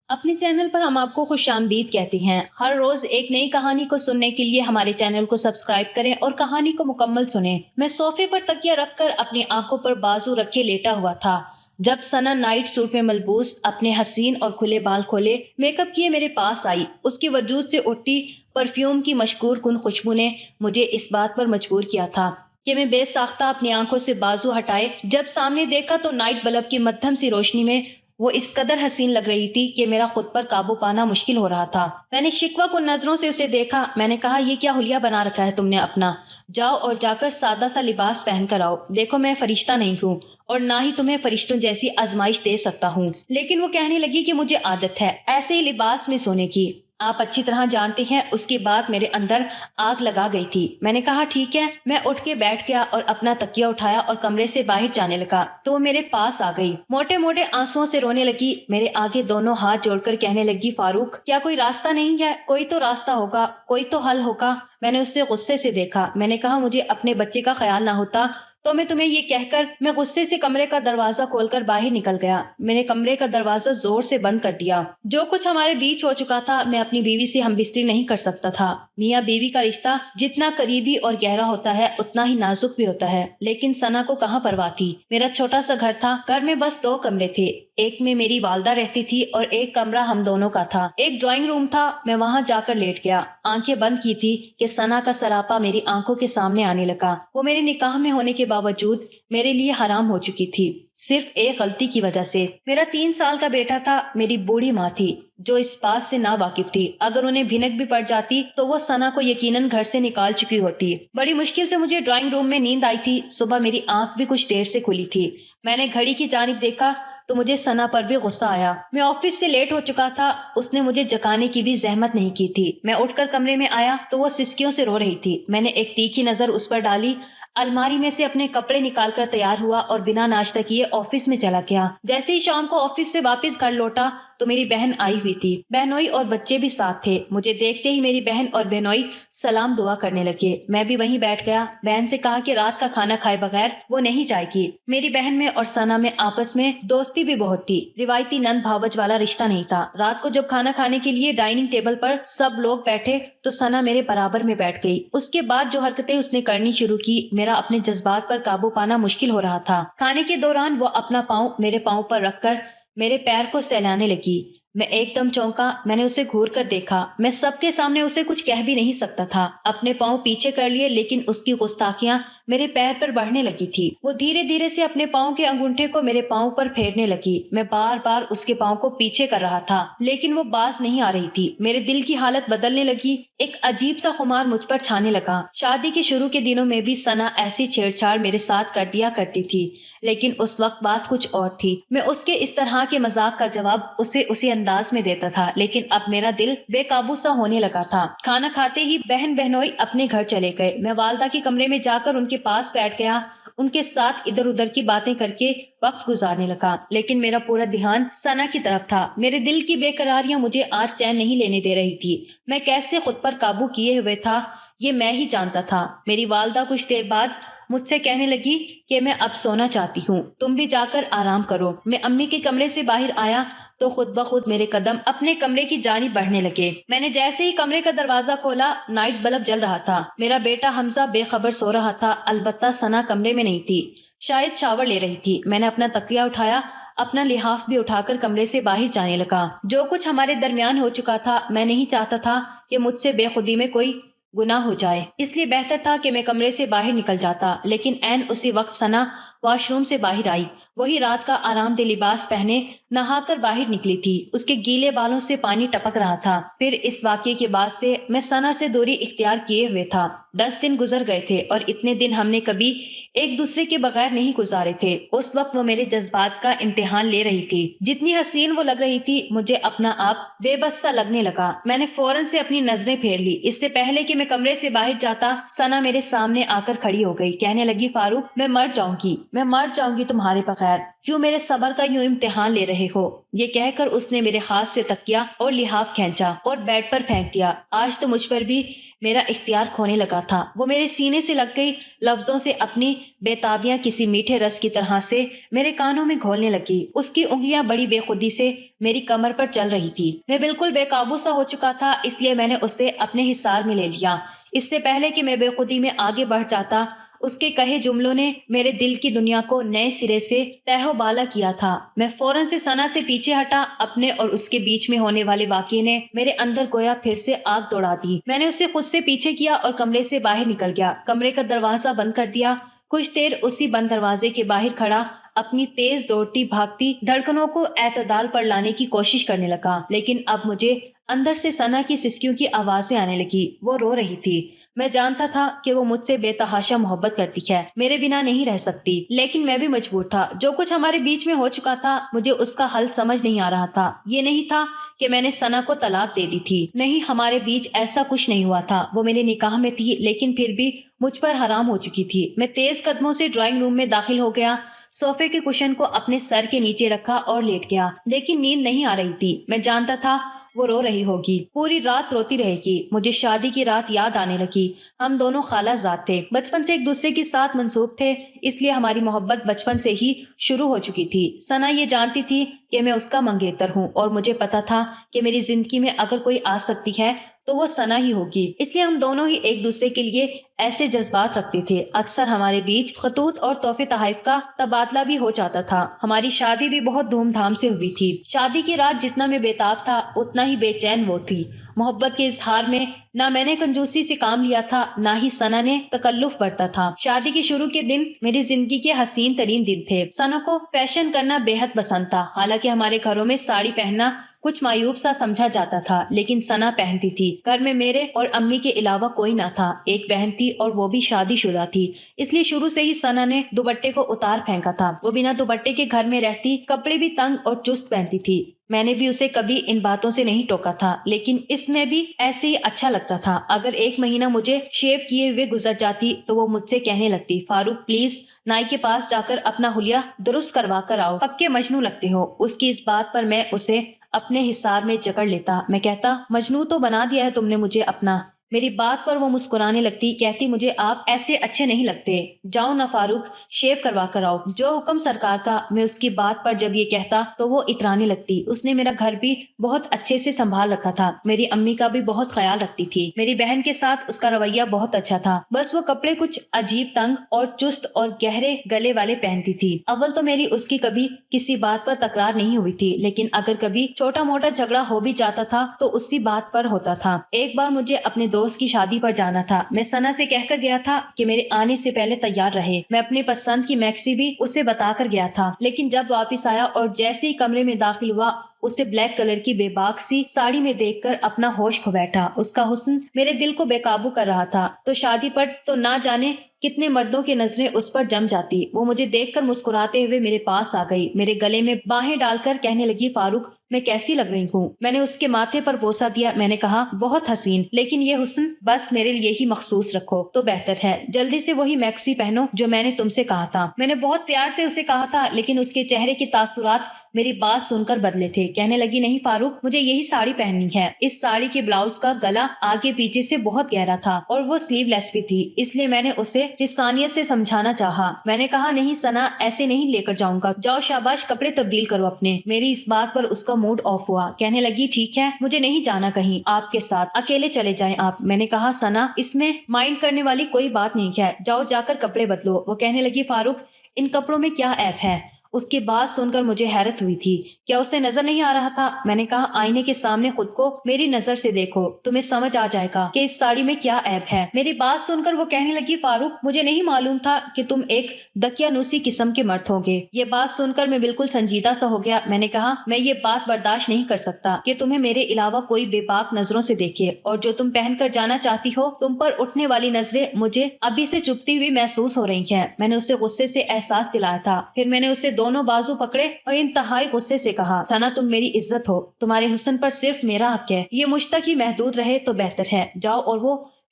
اپنے چینل پر ہم آپ کو خوش آمدید کہتے ہیں۔ ہر روز ایک نئی کہانی کو سننے کے لیے ہمارے چینل کو سبسکرائب کریں اور کہانی کو مکمل سنیں۔ میں صوفے پر تکیہ رکھ کر اپنی آنکھوں پر بازو رکھے لیٹا ہوا تھا جب ثنا نائٹ سوٹ میں ملبوس اپنے حسین اور کھلے بال کھولے میک اپ کیے میرے پاس آئی۔ اس کے وجود سے اٹھتی پرفیوم کی مشکور کن خوشبو نے مجھے اس بات پر مجبور کیا تھا کہ میں بے ساختہ اپنی آنکھوں سے بازو ہٹائے جب سامنے دیکھا تو نائٹ بلب کی مدھم سی روشنی میں وہ اس قدر حسین لگ رہی تھی کہ میرا خود پر قابو پانا مشکل ہو رہا تھا۔ میں نے شکوہ کن نظروں سے اسے دیکھا۔ میں نے کہا، یہ کیا حلیہ بنا رکھا ہے تم نے اپنا؟ جاؤ اور جا کر سادہ سا لباس پہن کر آؤ۔ دیکھو میں فرشتہ نہیں ہوں اور نہ ہی تمہیں فرشتوں جیسی آزمائش دے سکتا ہوں۔ لیکن وہ کہنے لگی کہ مجھے عادت ہے ایسے ہی لباس میں سونے کی۔ آپ اچھی طرح جانتے ہیں اس کی بات میرے اندر آگ لگا گئی تھی۔ میں نے کہا ٹھیک ہے۔ میں اٹھ کے بیٹھ گیا اور اپنا تکیہ اٹھایا اور کمرے سے باہر جانے لگا تو وہ میرے پاس آ گئی۔ موٹے موٹے آنسوؤں سے رونے لگی، میرے آگے دونوں ہاتھ جوڑ کر کہنے لگی، فاروق کیا کوئی راستہ نہیں ہے؟ کوئی تو راستہ ہوگا، کوئی تو حل ہوگا۔ میں نے اسے غصے سے دیکھا۔ میں نے کہا مجھے اپنے بچے کا خیال نہ ہوتا تو میں تمہیں یہ کہہ کر میں غصے سے کمرے کا دروازہ کھول کر باہر نکل گیا۔ میں نے کمرے کا دروازہ زور سے بند کر دیا۔ جو کچھ ہمارے بیچ ہو چکا تھا میں اپنی بیوی سے ہم بستری نہیں کر سکتا تھا۔ میاں بیوی کا رشتہ جتنا قریبی اور گہرا ہوتا ہے اتنا ہی نازک بھی ہوتا ہے، لیکن ثنا کو کہاں پرواہ تھی۔ میرا چھوٹا سا گھر تھا، گھر میں بس 2 کمرے تھے، ایک میں میری والدہ رہتی تھی اور ایک کمرہ ہم دونوں کا تھا۔ ایک ڈرائنگ روم تھا، میں وہاں جا کر لیٹ گیا، آنکھیں بند کی تھی کہ ثنا کا سراپا میری آنکھوں کے سامنے آنے لگا۔ وہ میرے نکاح میں ہونے کے باوجود میرے لیے حرام ہو چکی تھی، صرف ایک غلطی کی وجہ سے۔ میرا 3 سال کا بیٹا تھا، میری بوڑھی ماں تھی جو اس بات سے نا واقف تھی۔ اگر انہیں بھنک بھی پڑ جاتی تو وہ ثنا کو یقیناً گھر سے نکال چکی ہوتی۔ بڑی مشکل سے مجھے ڈرائنگ روم میں نیند آئی تھی۔ صبح میری آنکھ بھی کچھ دیر سے کھلی تھی۔ میں نے گھڑی کی جانب دیکھا تو مجھے ثنا پر بھی غصہ آیا۔ میں آفس سے لیٹ ہو چکا تھا، اس نے مجھے جگانے کی بھی زحمت نہیں کی تھی۔ میں اٹھ کر کمرے میں آیا تو وہ سسکیوں سے رو رہی تھی۔ میں نے ایک تیکھی نظر اس پر ڈالی، الماری میں سے اپنے کپڑے نکال کر تیار ہوا اور بنا ناشتہ کیے آفس میں چلا گیا۔ جیسے ہی شام کو آفس سے واپس گھر لوٹا تو میری بہن آئی ہوئی تھی، بہنوئی اور بچے بھی ساتھ تھے۔ مجھے دیکھتے ہی میری بہن اور بہنوئی سلام دعا کرنے لگے۔ میں بھی وہیں بیٹھ گیا۔ بہن سے کہا کہ رات کا کھانا کھائے بغیر وہ نہیں جائے گی۔ میری بہن میں اور ثنا میں آپس میں دوستی بھی بہت تھی، روایتی نند بھاوج والا رشتہ نہیں تھا۔ رات کو جب کھانا کھانے کے لیے ڈائننگ ٹیبل پر سب لوگ بیٹھے تو ثنا میرے برابر میں بیٹھ گئی۔ اس کے بعد جو حرکتیں اس نے کرنی شروع کی، میرا اپنے جذبات پر قابو پانا مشکل ہو رہا تھا۔ کھانے کے دوران وہ اپنا پاؤں میرے پاؤں پر رکھ کر میرے پیر کو سہلانے لگی۔ میں ایک دم چونکا، میں نے اسے گھور کر دیکھا۔ میں سب کے سامنے اسے کچھ کہہ بھی نہیں سکتا تھا۔ اپنے پاؤں پیچھے کر لیے لیکن اس کی گستاخیاں میرے پیر پر بڑھنے لگی تھی۔ وہ دھیرے دھیرے سے اپنے پاؤں کے انگوٹھے کو میرے پاؤں پر پھیرنے لگی۔ میں بار بار اس کے پاؤں کو پیچھے کر رہا تھا لیکن وہ باز نہیں آ رہی تھی۔ میرے دل کی حالت بدلنے لگی، ایک عجیب سا خمار مجھ پر چھانے لگا۔ شادی کے شروع کے دنوں میں بھی ثنا ایسی چھیڑ چھاڑ میرے ساتھ کر دیا کرتی تھی، لیکن اس وقت بات کچھ اور تھی۔ میں اس کے اس طرح کے مذاق کا جواب اسے اسی انداز میں دیتا تھا، لیکن اب میرا دل بے قابو سا ہونے لگا تھا۔ کھانا کھاتے ہی بہن بہنوئی اپنے گھر چلے گئے۔ میں والدہ کے کمرے میں جا کر ان کے پاس بیٹھ گیا، ان کے ساتھ ادھر ادھر کی باتیں کر کے وقت گزارنے لگا، لیکن میرا پورا دھیان ثنا کی طرف تھا۔ میرے دل کی بے قراریاں مجھے آج چین نہیں لینے دے رہی تھی۔ میں کیسے خود پر قابو کیے ہوئے تھا یہ میں ہی جانتا تھا۔ میری والدہ کچھ دیر بعد مجھ سے کہنے لگی کہ میں اب سونا چاہتی ہوں، تم بھی جا کر آرام کرو۔ میں امی کے کمرے سے باہر آیا تو خود بخود میرے قدم اپنے کمرے کی جانب بڑھنے لگے۔ میں نے جیسے ہی کمرے کا دروازہ کھولا، نائٹ بلب جل رہا تھا۔ میرا بیٹا حمزہ بے خبر سو رہا تھا، البتہ ثنا کمرے میں نہیں تھی، شاید شاور لے رہی تھی۔ میں نے اپنا تکیہ اٹھایا، اپنا لحاف بھی اٹھا کر کمرے سے باہر جانے لگا۔ جو کچھ ہمارے درمیان ہو چکا تھا، میں نہیں چاہتا تھا کہ مجھ سے بے خودی میں کوئی گناہ ہو جائے، اس لیے بہتر تھا کہ میں کمرے سے باہر نکل جاتا۔ لیکن عین اسی وقت ثنا واش روم سے باہر آئی، وہی رات کا آرام دہ لباس پہنے نہا کر باہر نکلی تھی۔ اس کے گیلے بالوں سے پانی ٹپک رہا تھا۔ پھر اس واقعے کے بعد سے میں ثنا سے دوری اختیار کیے ہوئے تھا۔ 10 دن گزر گئے تھے اور اتنے دن ہم نے کبھی ایک دوسرے کے بغیر نہیں گزارے تھے۔ اس وقت وہ میرے جذبات کا امتحان لے رہی تھی۔ جتنی حسین وہ لگ رہی تھی مجھے اپنا آپ بے بس سا لگنے لگا۔ میں نے فوراً سے اپنی نظریں پھیر لی۔ اس سے پہلے کہ میں کمرے سے باہر جاتا ثنا میرے سامنے آ کر کھڑی ہو گئی، کہنے لگی، فاروق میں مر جاؤں گی تمہارے بغیر۔ خیر، کیوں میرے صبر کا یوں امتحان لے رہے ہو؟ یہ کہہ کر اس نے میرے ہاتھ سے تکیا اور لحاف کھینچا اور بیڈ پر پھینک دیا۔ آج تو مجھ پر بھی میرا اختیار کھونے لگا تھا۔ وہ میرے سینے سے لگ گئی لفظوں سے اپنی بےتابیاں کسی میٹھے رس کی طرح سے میرے کانوں میں گھولنے لگی۔ اس کی انگلیاں بڑی بے خودی سے میری کمر پر چل رہی تھی۔ میں بالکل بے قابو سا ہو چکا تھا، اس لیے میں نے اسے اپنے حصار میں لے لیا۔ اس سے پہلے کہ میں بے خودی میں آگے بڑھ جاتا، اس کے کہے جملوں نے میرے دل کی دنیا کو نئے سرے سے تہو بالا کیا تھا۔ میں فوراً سے ثنا سے پیچھے ہٹا۔ اپنے اور اس کے بیچ میں ہونے والے واقعے نے میرے اندر گویا پھر سے آگ دوڑا دی۔ میں نے اسے خود سے پیچھے کیا اور کمرے سے باہر نکل گیا۔ کمرے کا دروازہ بند کر دیا۔ کچھ دیر اسی بند دروازے کے باہر کھڑا اپنی تیز دوڑتی بھاگتی دھڑکنوں کو اعتدال پر لانے کی کوشش کرنے لگا، لیکن اب مجھے اندر سے ثنا کی سسکیوں کی آوازیں آنے لگی۔ وہ رو رہی تھی۔ میں جانتا تھا کہ وہ مجھ سے بے تحاشا محبت کرتی ہے، میرے بنا نہیں رہ سکتی، لیکن میں بھی مجبور تھا۔ جو کچھ ہمارے بیچ میں ہو چکا تھا، مجھے اس کا حل سمجھ نہیں آ رہا تھا۔ یہ نہیں تھا کہ میں نے ثنا کو طلاق دے دی تھی، نہیں، ہمارے بیچ ایسا کچھ نہیں ہوا تھا۔ وہ میرے نکاح میں تھی، لیکن پھر بھی مجھ پر حرام ہو چکی تھی۔ میں تیز قدموں سے ڈرائنگ روم میں داخل ہو گیا، صوفے کے کشن کو اپنے سر کے نیچے رکھا اور لیٹ گیا، لیکن نیند نہیں آ رہی تھی۔ میں جانتا تھا وہ رو رہی ہوگی، پوری رات روتی رہے گی۔ مجھے شادی کی رات یاد آنے لگی۔ ہم دونوں خالہ زاد تھے، بچپن سے ایک دوسرے کے ساتھ منسوب تھے، اس لیے ہماری محبت بچپن سے ہی شروع ہو چکی تھی۔ ثنا یہ جانتی تھی کہ میں اس کا منگیتر ہوں، اور مجھے پتا تھا کہ میری زندگی میں اگر کوئی آ سکتی ہے تو وہ ثنا ہی ہوگی۔ اس لیے ہم دونوں ہی ایک دوسرے کے لیے ایسے جذبات رکھتے تھے۔ اکثر ہمارے بیچ خطوط اور تحفے تحائف کا تبادلہ بھی ہو جاتا تھا۔ ہماری شادی بھی بہت دھوم دھام سے ہوئی تھی۔ شادی کی رات جتنا میں بےتاب تھا، اتنا ہی بے چین وہ تھی۔ محبت کے اظہار میں نہ میں نے کنجوسی سے کام لیا تھا، نہ ہی ثنا نے تکلف برتا تھا۔ شادی کے شروع کے دن میری زندگی کے حسین ترین دن تھے۔ ثنا کو فیشن کرنا بے حد پسند تھا، حالانکہ ہمارے گھروں میں ساڑی پہننا کچھ معیوب سا سمجھا جاتا تھا، لیکن ثنا پہنتی تھی۔ گھر میں میرے اور امی کے علاوہ کوئی نہ تھا۔ ایک بہن تھی اور وہ بھی شادی شدہ تھی، اس لیے شروع سے ہی ثنا نے دوپٹے کو اتار پھینکا تھا۔ وہ بنا دوپٹے کے گھر میں رہتی، کپڑے بھی تنگ اور چست پہنتی تھی۔ میں نے بھی اسے کبھی ان باتوں سے نہیں ٹوکا تھا، لیکن اس میں بھی ایسے ہی اچھا لگتا تھا۔ اگر ایک مہینہ مجھے شیو کیے ہوئے گزر جاتی تو وہ مجھ سے کہنے لگتی، فاروق پلیز نائی کے پاس جا کر اپنا حلیہ درست کروا کر آؤ، پکے مجنوں لگتے ہو۔ اس کی اس بات پر میں اسے اپنے حصار میں جکڑ لیتا۔ میں کہتا، مجنوں تو بنا دیا ہے تم نے مجھے اپنا۔ میری بات پر وہ مسکرانے لگتی، کہتی مجھے آپ ایسے اچھے نہیں لگتے، جاؤ نہ فاروق، شیو کروا کر آؤ، جو حکم سرکار کا۔ میں اس کی بات پر جب یہ کہتا تو وہ اترانے لگتی۔ اس نے میرا گھر بھی بہت اچھے سے سنبھال رکھا تھا، میری امی کا بھی بہت خیال رکھتی تھی۔ میری بہن کے ساتھ اس کا رویہ بہت اچھا تھا، بس وہ کپڑے کچھ عجیب تنگ اور چست اور گہرے گلے والے پہنتی تھی۔ اول تو میری اس کی کبھی کسی بات پر تکرار نہیں ہوئی تھی، لیکن اگر کبھی چھوٹا موٹا جھگڑا ہو بھی جاتا تھا تو اسی بات پر ہوتا تھا۔ ایک بار مجھے اپنے دوست کی شادی پر جانا تھا۔ میں ثنا سے کہہ کر گیا تھا کہ میرے آنے سے پہلے تیار رہے۔ میں اپنے پسند کی میکسی بھی اسے بتا کر گیا تھا، لیکن جب واپس آیا اور جیسے ہی کمرے میں داخل ہوا، اسے بلیک کلر کی بے باک سی ساڑی میں دیکھ کر اپنا ہوش کھو بیٹھا۔ اس کا حسن میرے دل کو بے قابو کر رہا تھا۔ تو شادی پر تو نہ جانے کتنے مردوں کی نظریں اس پر جم جاتی۔ وہ مجھے دیکھ کر مسکراتے ہوئے میرے پاس آ گئی، میرے گلے میں باہیں ڈال کر کہنے لگی، فاروق میں کیسی لگ رہی ہوں؟ میں نے اس کے ماتھے پر بوسہ دیا۔ میں نے کہا، بہت حسین، لیکن یہ حسن بس میرے لیے ہی مخصوص رکھو تو بہتر ہے۔ جلدی سے وہی میکسی پہنو جو میں نے تم سے کہا تھا۔ میں نے بہت پیار سے اسے کہا تھا، لیکن اس کے چہرے کے تاثرات میری بات سن کر بدلے تھے۔ کہنے لگی، نہیں فاروق، مجھے یہی ساڑی پہننی ہے۔ اس ساڑی کے بلاؤز کا گلا آگے پیچھے سے بہت گہرا تھا اور وہ سلیو لیس بھی تھی، اس لیے میں نے اسے لسانیت سے سمجھانا چاہا۔ میں نے کہا، نہیں ثنا، ایسے نہیں لے کر جاؤں گا، جاؤ شاباش، کپڑے تبدیل کرو اپنے۔ میری اس بات پر اس کا موڈ آف ہوا۔ کہنے لگی، ٹھیک ہے، مجھے نہیں جانا کہیں آپ کے ساتھ، اکیلے چلے جائیں آپ۔ میں نے کہا، ثنا، اس میں مائنڈ کرنے والی کوئی بات نہیں ہے، جاؤ جا کر کپڑے بدلو۔ وہ کہنے لگی، فاروق ان کپڑوں میں کیا عیب ہے؟ اس کی بات سن کر مجھے حیرت ہوئی تھی۔ کیا اسے نظر نہیں آ رہا تھا؟ میں نے کہا، آئینے کے سامنے خود کو میری نظر سے دیکھو، تمہیں سمجھ آ جائے گا کہ اس ساڑی میں کیا عیب ہے۔ میری بات سن کر وہ کہنے لگی، فاروق مجھے نہیں معلوم تھا کہ تم ایک دقیانوسی قسم کے مرد ہوگے۔ یہ بات سن کر میں بالکل سنجیدہ سا ہو گیا۔ میں نے کہا، میں یہ بات برداشت نہیں کر سکتا کہ تمہیں میرے علاوہ کوئی بے باک نظروں سے دیکھے، اور جو تم پہن کر جانا چاہتی ہو، تم پر اٹھنے والی نظریں مجھے ابھی سے چبھتی ہوئی محسوس ہو رہی ہیں۔ میں نے اسے غصے سے احساس دلایا تھا، پھر میں نے اسے دونوں بازو پکڑے اور انتہائی غصے سے کہا، ثنا تم میری عزت ہو، تمہارے حسن پر صرف میرا حق ہے، یہ مجھ تک ہی محدود رہے تو بہتر ہے، جاؤ اور وہ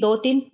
2-3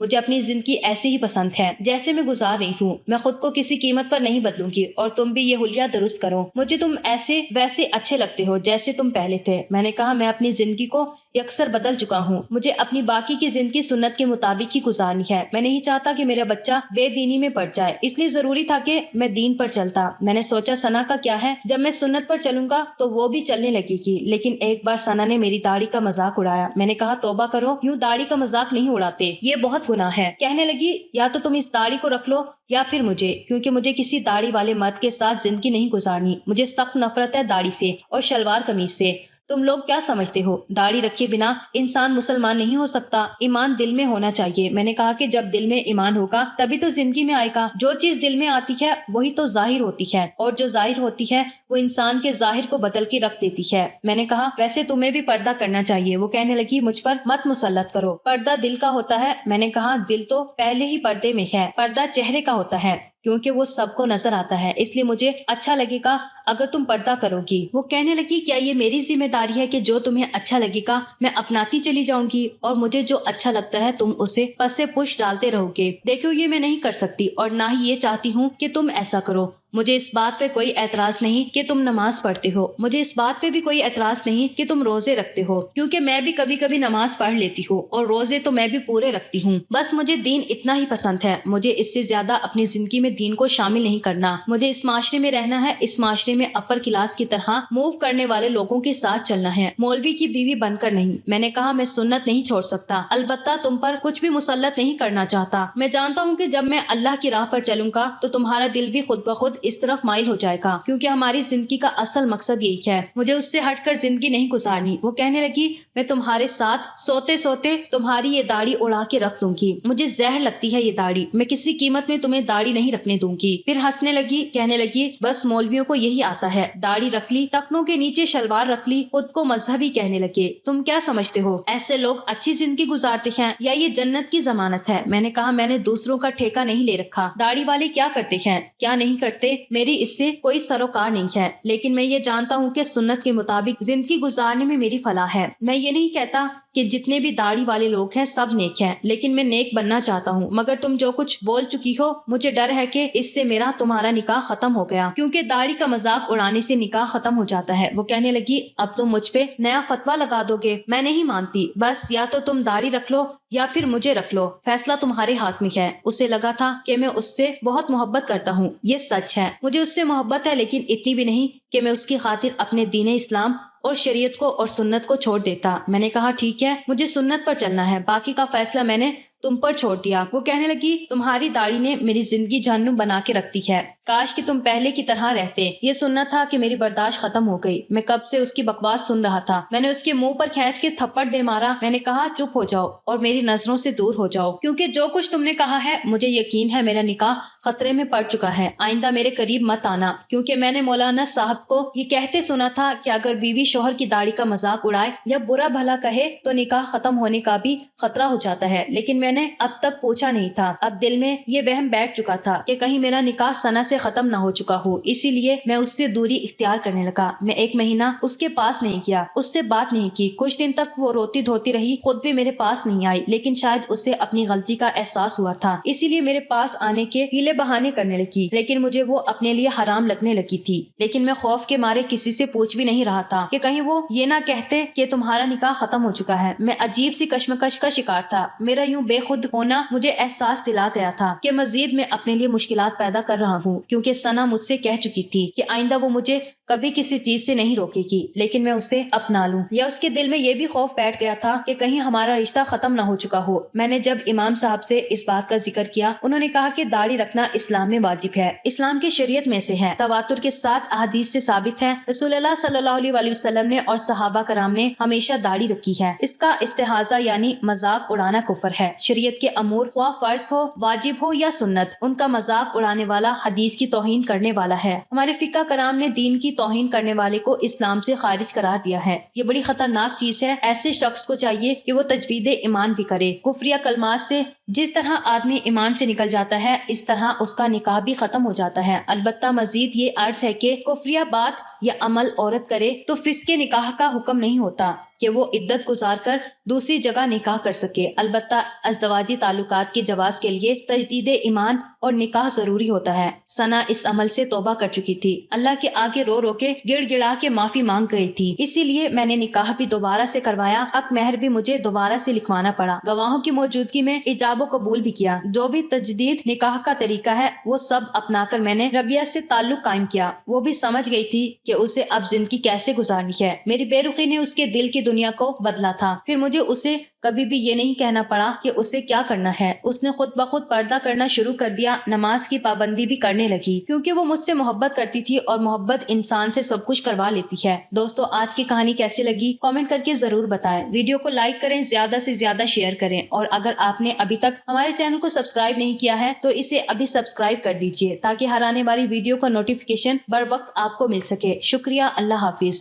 مجھے اپنی زندگی ایسے ہی پسند ہے جیسے میں گزار رہی ہوں. میں خود کو کسی قیمت پر نہیں بدلوں گی اور تم بھی یہ حلیہ درست کرو. مجھے تم ایسے ویسے اچھے لگتے ہو جیسے تم پہلے تھے. میں نے کہا میں اپنی زندگی کو یکسر بدل چکا ہوں. مجھے اپنی باقی کی زندگی سنت کے مطابق ہی گزارنی ہے. میں نہیں چاہتا کہ میرا بچہ بے دینی میں پڑ جائے، اس لیے ضروری تھا کہ میں دین پر چلتا. میں نے سوچا ثنا کا کیا ہے، جب میں سنت پر چلوں گا تو وہ بھی چلنے لگے گی. لیکن ایک بار ثنا نے میری داڑھی کا مذاق اڑایا. میں نے کہا توبہ کرو، یوں داڑھی کا مذاق نہیں اڑاتے، یہ بہت گناہ ہے. کہنے لگی یا تو تم اس داڑھی کو رکھ لو یا پھر مجھے، کیونکہ مجھے کسی داڑھی والے مرد کے ساتھ زندگی نہیں گزارنی. مجھے سخت نفرت ہے داڑھی سے اور شلوار قمیض سے. تم لوگ کیا سمجھتے ہو داڑھی رکھے بنا انسان مسلمان نہیں ہو سکتا؟ ایمان دل میں ہونا چاہیے. میں نے کہا کہ جب دل میں ایمان ہوگا تبھی تو زندگی میں آئے گا. جو چیز دل میں آتی ہے وہی تو ظاہر ہوتی ہے، اور جو ظاہر ہوتی ہے وہ انسان کے ظاہر کو بدل کے رکھ دیتی ہے. میں نے کہا ویسے تمہیں بھی پردہ کرنا چاہیے. وہ کہنے لگی مجھ پر مت مسلط کرو، پردہ دل کا ہوتا ہے. میں نے کہا دل تو پہلے ہی پردے میں ہے، پردہ چہرے کا ہوتا ہے کیونکہ وہ سب کو نظر آتا ہے، اس لیے مجھے اچھا لگے گا اگر تم پردہ کرو گی. وہ کہنے لگی کیا یہ میری ذمہ داری ہے کہ جو تمہیں اچھا لگے گا میں اپناتی چلی جاؤں گی اور مجھے جو اچھا لگتا ہے تم اسے پس سے پش ڈالتے رہو گے؟ دیکھو یہ میں نہیں کر سکتی اور نہ ہی یہ چاہتی ہوں کہ تم ایسا کرو. مجھے اس بات پہ کوئی اعتراض نہیں کہ تم نماز پڑھتے ہو، مجھے اس بات پہ بھی کوئی اعتراض نہیں کہ تم روزے رکھتے ہو، کیونکہ میں بھی کبھی کبھی نماز پڑھ لیتی ہوں اور روزے تو میں بھی پورے رکھتی ہوں. بس مجھے دین اتنا ہی پسند ہے، مجھے اس سے زیادہ اپنی زندگی میں دین کو شامل نہیں کرنا. مجھے اس معاشرے میں رہنا ہے، اس معاشرے میں اپر کلاس کی طرح موو کرنے والے لوگوں کے ساتھ چلنا ہے، مولوی کی بیوی بن کر نہیں. میں نے کہا میں سنت نہیں چھوڑ سکتا، البتہ تم پر کچھ بھی مسلط نہیں کرنا چاہتا. میں جانتا ہوں کہ جب میں اللہ کی راہ پر چلوں گا تو تمہارا دل بھی خود بخود اس طرف مائل ہو جائے گا، کیونکہ ہماری زندگی کا اصل مقصد یہی ہے. مجھے اس سے ہٹ کر زندگی نہیں گزارنی. وہ کہنے لگی میں تمہارے ساتھ سوتے سوتے تمہاری یہ داڑھی اڑا کے رکھ دوں گی. مجھے زہر لگتی ہے یہ داڑھی، میں کسی قیمت میں تمہیں داڑھی نہیں رکھنے دوں گی. پھر ہنسنے لگی، کہنے لگی بس مولویوں کو یہی آتا ہے، داڑھی رکھ لی، ٹکنوں کے نیچے شلوار رکھ لی، خود کو مذہبی کہنے لگے. تم کیا سمجھتے ہو ایسے لوگ اچھی زندگی گزارتے ہیں یا یہ جنت کی ضمانت ہے؟ میں نے کہا میں نے دوسروں کا ٹھیکہ نہیں لے رکھا، داڑھی والے کیا کرتے ہیں کیا نہیں کرتے میری اس سے کوئی سروکار نہیں ہے، لیکن میں یہ جانتا ہوں کہ سنت کے مطابق زندگی گزارنے میں میری فلاح ہے. میں یہ نہیں کہتا کہ جتنے بھی داڑھی والے لوگ ہیں سب نیک ہیں، لیکن میں نیک بننا چاہتا ہوں. مگر تم جو کچھ بول چکی ہو مجھے ڈر ہے کہ اس سے میرا تمہارا نکاح ختم ہو گیا، کیونکہ داڑھی کا مذاق اڑانے سے نکاح ختم ہو جاتا ہے. وہ کہنے لگی اب تم مجھ پہ نیا فتویٰ لگا دو گے؟ میں نہیں مانتی، بس یا تو تم داڑھی رکھ لو یا پھر مجھے رکھ لو، فیصلہ تمہارے ہاتھ میں ہے. اسے لگا تھا کہ میں اس سے بہت محبت کرتا ہوں، یہ سچ ہے، مجھے اس سے محبت ہے، لیکن اتنی بھی نہیں کہ میں اس کی خاطر اپنے دین اسلام اور شریعت کو اور سنت کو چھوڑ دیتا. میں نے کہا ٹھیک ہے مجھے سنت پر چلنا ہے، باقی کا فیصلہ میں نے تم پر چھوڑ دیا. وہ کہنے لگی تمہاری داڑھی نے میری زندگی جہنم بنا کے رکھ دی ہے، کاش کہ تم پہلے کی طرح رہتے. یہ سننا تھا کہ میری برداشت ختم ہو گئی. میں کب سے اس کی بکواس سن رہا تھا. میں نے اس کے منہ پر کھینچ کے تھپڑ دے مارا. میں نے کہا چپ ہو جاؤ اور میری نظروں سے دور ہو جاؤ، کیونکہ جو کچھ تم نے کہا ہے مجھے یقین ہے میرا نکاح خطرے میں پڑ چکا ہے. آئندہ میرے قریب مت آنا، کیونکہ میں نے مولانا صاحب کو یہ کہتے سنا تھا کہ اگر بیوی شوہر کی داڑھی کا مذاق اڑائے یا برا بھلا کہے تو نکاح ختم ہونے کا بھی خطرہ ہو جاتا ہے. لیکن میں نے اب تک پوچھا نہیں تھا. اب دل میں یہ وہم بیٹھ چکا تھا کہ کہیں میرا نکاح ثنا سے ختم نہ ہو چکا ہو، اسی لیے میں اس سے دوری اختیار کرنے لگا. میں 1 مہینہ اس کے پاس نہیں گیا، اس سے بات نہیں کی. کچھ دن تک وہ روتی دھوتی رہی، خود بھی میرے پاس نہیں آئی، لیکن شاید اسے اپنی غلطی کا احساس ہوا تھا، اسی لیے میرے پاس آنے کے ہیلے بہانے کرنے لگی. لیکن مجھے وہ اپنے لیے حرام لگنے لگی تھی. لیکن میں خوف کے مارے کسی سے پوچھ بھی نہیں رہا تھا کہ کہیں وہ یہ نہ کہتے کہ تمہارا نکاح ختم ہو چکا ہے. میں عجیب سی کشمکش کا شکار تھا. میرا یوں بے خود ہونا مجھے احساس دلا گیا تھا کہ مزید میں اپنے لیے مشکلات پیدا کر رہا ہوں، کیونکہ ثنا مجھ سے کہہ چکی تھی کہ آئندہ وہ مجھے کبھی کسی چیز سے نہیں روکے گی، لیکن میں اسے اپنا لوں. یا اس کے دل میں یہ بھی خوف بیٹھ گیا تھا کہ کہیں ہمارا رشتہ ختم نہ ہو چکا ہو. میں نے جب امام صاحب سے اس بات کا ذکر کیا، انہوں نے کہا کہ داڑھی رکھنا اسلام میں واجب ہے، اسلام کی شریعت میں سے ہے، تواتر کے ساتھ احادیث سے ثابت ہے. رسول اللہ صلی اللہ علیہ وسلم نے اور صحابہ کرام نے ہمیشہ داڑھی رکھی ہے. اس کا استحاضہ یعنی مذاق اڑانا کفر ہے. شریعت کے امور خواہ فرض ہو، واجب ہو یا سنت، ان کا مذاق اڑانے والا حدیث کی توہین کرنے والا ہے. ہمارے فقہ کرام نے دین کی توہین کرنے والے کو اسلام سے خارج قرار دیا ہے. یہ بڑی خطرناک چیز ہے. ایسے شخص کو چاہیے کہ وہ تجدید ایمان بھی کرے. کفریہ کلمات سے جس طرح آدمی ایمان سے نکل جاتا ہے، اس طرح اس کا نکاح بھی ختم ہو جاتا ہے. البتہ مزید یہ عرض ہے کہ کفریہ بات یا عمل عورت کرے تو فسق نکاح کا حکم نہیں ہوتا کہ وہ عدت گزار کر دوسری جگہ نکاح کر سکے، البتہ ازدواجی تعلقات کے جواز کے لیے تجدید ایمان اور نکاح ضروری ہوتا ہے۔ ثنا اس عمل سے توبہ کر چکی تھی، اللہ کے آگے رو رو کے گڑ گڑا کے معافی مانگ گئی تھی، اسی لیے میں نے نکاح بھی دوبارہ سے کروایا، حق مہر بھی مجھے دوبارہ سے لکھوانا پڑا، گواہوں کی موجودگی میں ایجاب و قبول بھی کیا، جو بھی تجدید نکاح کا طریقہ ہے وہ سب اپنا کر میں نے ربیہ سے تعلق قائم کیا۔ وہ بھی سمجھ گئی تھی کہ اسے اب زندگی کیسے گزارنی ہے۔ میری بے رخی نے اس کے دل کی دنیا کو بدلا تھا، پھر مجھے اسے کبھی بھی یہ نہیں کہنا پڑا کہ اسے کیا کرنا ہے، اس نے خود بخود پردہ کرنا شروع کر دیا، نماز کی پابندی بھی کرنے لگی، کیونکہ وہ مجھ سے محبت کرتی تھی اور محبت انسان سے سب کچھ کروا لیتی ہے۔ دوستو، آج کی کہانی کیسی لگی کامنٹ کر کے ضرور بتائیں، ویڈیو کو لائک کریں، زیادہ سے زیادہ شیئر کریں، اور اگر آپ نے ابھی تک ہمارے چینل کو سبسکرائب نہیں کیا ہے تو اسے ابھی سبسکرائب کر دیجئے تاکہ ہر آنے والی ویڈیو کا نوٹیفیکیشن بر وقت آپ کو مل سکے۔ شکریہ، اللہ حافظ۔